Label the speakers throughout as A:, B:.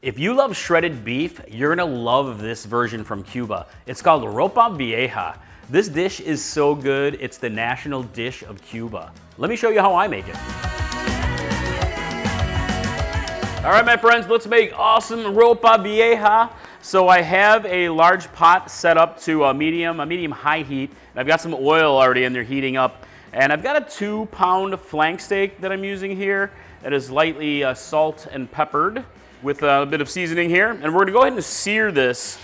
A: If you love shredded beef, you're gonna love this version from Cuba. It's called Ropa Vieja. This dish is so good, it's the national dish of Cuba. Let me show you how I make it. All right, my friends, let's make awesome Ropa Vieja. So I have a large pot set up to a medium high heat. And I've got some oil already in there heating up. And I've got a 2-pound flank steak that I'm using here. That is lightly salt and peppered with a bit of seasoning here. And we're gonna go ahead and sear this.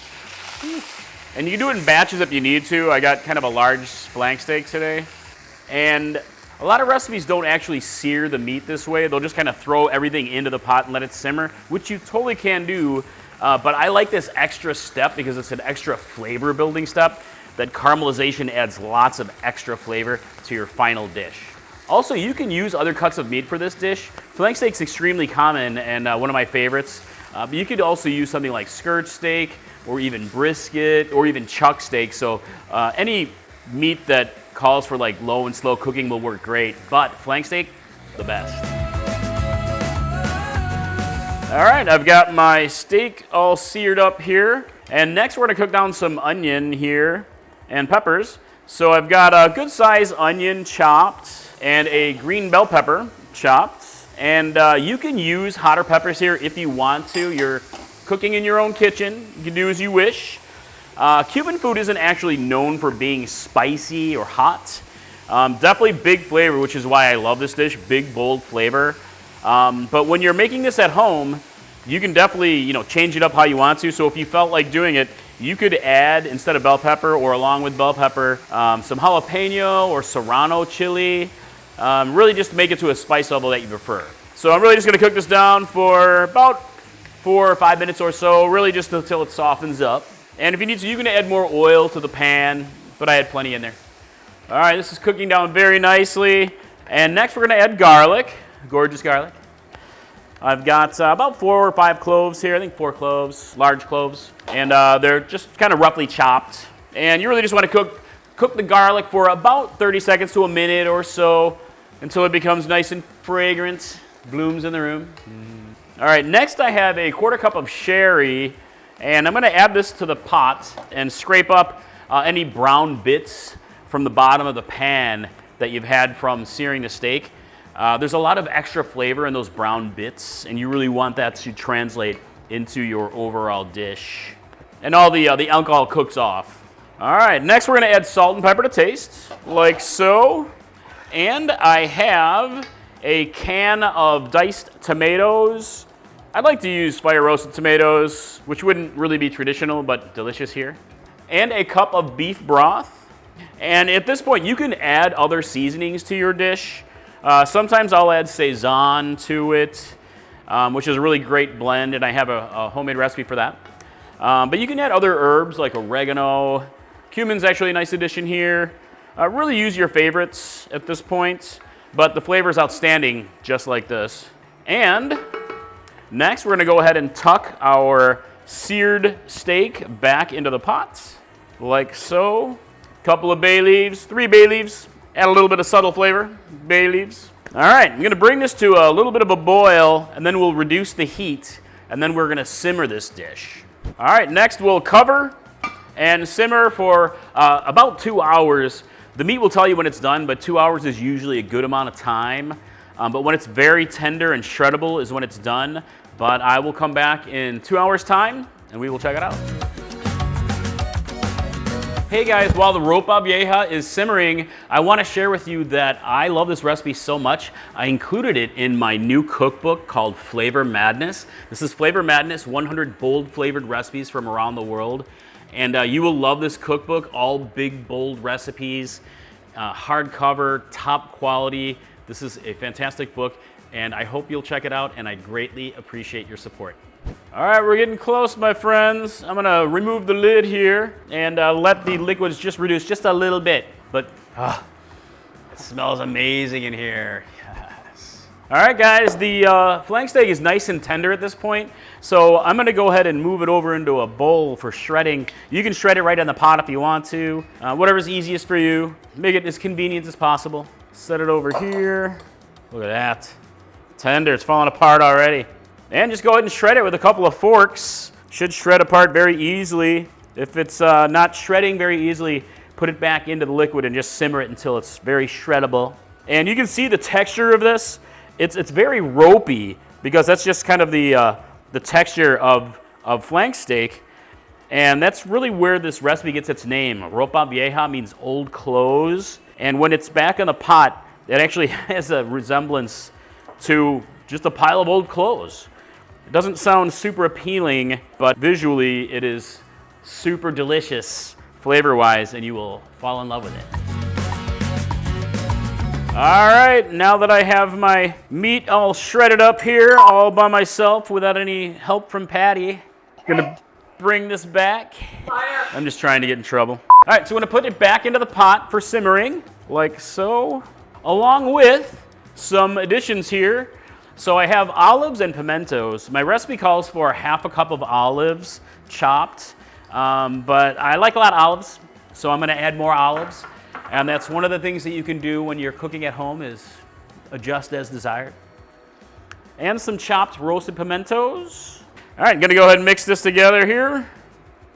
A: And you can do it in batches if you need to. I got kind of a large flank steak today. And a lot of recipes don't actually sear the meat this way. They'll just kind of throw everything into the pot and let it simmer, which you totally can do. But I like this extra step because it's an extra flavor building step. That caramelization adds lots of extra flavor to your final dish. Also, you can use other cuts of meat for this dish. Flank steak's extremely common and one of my favorites. But you could also use something like skirt steak or even brisket or even chuck steak. So any meat that calls for like low and slow cooking will work great, but flank steak, the best. All right, I've got my steak all seared up here. And next we're gonna cook down some onion here and peppers. So I've got a good size onion chopped and a green bell pepper chopped. And you can use hotter peppers here if you want to. You're cooking in your own kitchen. You can do as you wish. Cuban food isn't actually known for being spicy or hot. Definitely big flavor, which is why I love this dish, big, bold flavor. But when you're making this at home, you can definitely change it up how you want to. So if you felt like doing it, you could add, instead of bell pepper or along with bell pepper, some jalapeno or serrano chili. Really just make it to a spice level that you prefer. So I'm really just gonna cook this down for about 4 or 5 minutes or so, really just until it softens up. And if you need to, you can add more oil to the pan, but I had plenty in there. All right, this is cooking down very nicely. And next we're gonna add garlic, gorgeous garlic. I've got about 4 or 5 cloves here, I think 4 cloves, large cloves. And they're just kind of roughly chopped. And you really just wanna cook the garlic for about 30 seconds to a minute or so until it becomes nice and fragrant, blooms in the room. All right, next I have a 1/4 cup of sherry, and I'm gonna add this to the pot and scrape up any brown bits from the bottom of the pan that you've had from searing the steak. There's a lot of extra flavor in those brown bits, and you really want that to translate into your overall dish. And all the alcohol cooks off. All right, next we're gonna add salt and pepper to taste, like so. And I have a can of diced tomatoes. I'd like to use fire roasted tomatoes, which wouldn't really be traditional, but delicious here. And a cup of beef broth. And at this point, you can add other seasonings to your dish. Sometimes I'll add Sazon to it, which is a really great blend, and I have a homemade recipe for that. But you can add other herbs like oregano. Cumin's actually a nice addition here. Really use your favorites at this point, but the flavor is outstanding just like this. And next we're gonna go ahead and tuck our seared steak back into the pot, like so. Couple of bay leaves, 3 bay leaves, add a little bit of subtle flavor, bay leaves. All right, I'm gonna bring this to a little bit of a boil, and then we'll reduce the heat, and then we're gonna simmer this dish. All right, next we'll cover and simmer for about 2 hours. The meat will tell you when it's done, but 2 hours is usually a good amount of time. But when it's very tender and shreddable is when it's done. But I will come back in 2 hours time and we will check it out. Hey guys, while the Ropa Vieja is simmering, I want to share with you that I love this recipe so much, I included it in my new cookbook called Flavor Madness. This is Flavor Madness, 100 bold flavored recipes from around the world. And you will love this cookbook, all big, bold recipes, hardcover, top quality. This is a fantastic book, and I hope you'll check it out, and I greatly appreciate your support. All right, we're getting close, my friends. I'm gonna remove the lid here and let the liquids just reduce just a little bit. But it smells amazing in here. Yes. All right, guys, the flank steak is nice and tender at this point. So I'm gonna go ahead and move it over into a bowl for shredding. You can shred it right in the pot if you want to. Whatever's easiest for you. Make it as convenient as possible. Set it over here. Look at that. Tender, it's falling apart already. And just go ahead and shred it with a couple of forks. Should shred apart very easily. If it's not shredding very easily, put it back into the liquid and just simmer it until it's very shreddable. And you can see the texture of this. It's very ropey because that's just kind of the texture of flank steak. And that's really where this recipe gets its name. Ropa Vieja means old clothes. And when it's back in the pot, it actually has a resemblance to just a pile of old clothes. It doesn't sound super appealing, but visually it is super delicious flavor-wise, and you will fall in love with it. All right, now that I have my meat all shredded up here, all by myself without any help from Patty, I'm gonna bring this back. I'm just trying to get in trouble. All right, so I'm gonna put it back into the pot for simmering, like so, along with some additions here. So I have olives and pimentos. My recipe calls for half a cup of olives chopped, but I like a lot of olives, so I'm gonna add more olives. And that's one of the things that you can do when you're cooking at home is adjust as desired. And some chopped roasted pimentos. All right, gonna go ahead and mix this together here.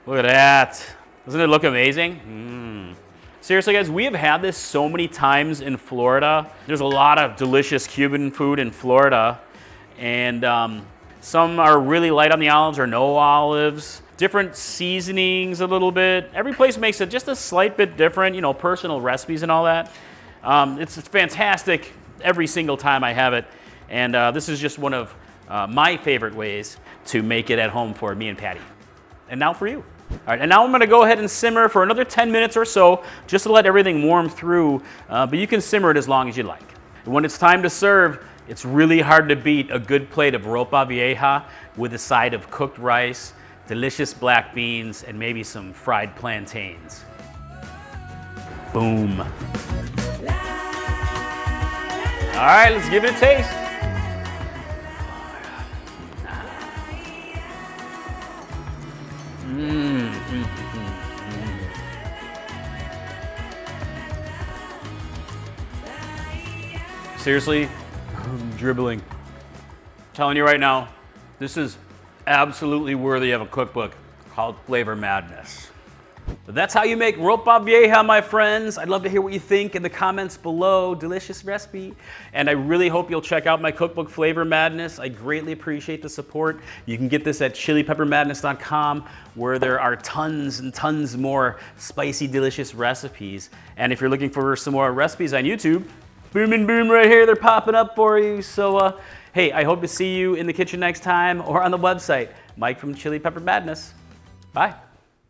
A: Look at that. Doesn't it look amazing? Seriously, guys, we have had this so many times in Florida. There's a lot of delicious Cuban food in Florida, and some are really light on the olives or no olives. Different seasonings a little bit. Every place makes it just a slight bit different, you know, personal recipes and all that. It's fantastic every single time I have it, and this is just one of my favorite ways to make it at home for me and Patty. And now for you. All right, and now I'm gonna go ahead and simmer for another 10 minutes or so, just to let everything warm through, but you can simmer it as long as you like. And when it's time to serve, it's really hard to beat a good plate of Ropa Vieja with a side of cooked rice, delicious black beans, and maybe some fried plantains. Boom. All right, let's give it a taste. Seriously, I'm dribbling. I'm telling you right now, this is absolutely worthy of a cookbook called Flavor Madness. But that's how you make Ropa Vieja, my friends. I'd love to hear what you think in the comments below. Delicious recipe. And I really hope you'll check out my cookbook, Flavor Madness. I greatly appreciate the support. You can get this at chilipeppermadness.com, where there are tons and tons more spicy, delicious recipes. And if you're looking for some more recipes on YouTube, boom and boom right here, they're popping up for you. So, hey, I hope to see you in the kitchen next time or on the website. Mike from Chili Pepper Madness. Bye.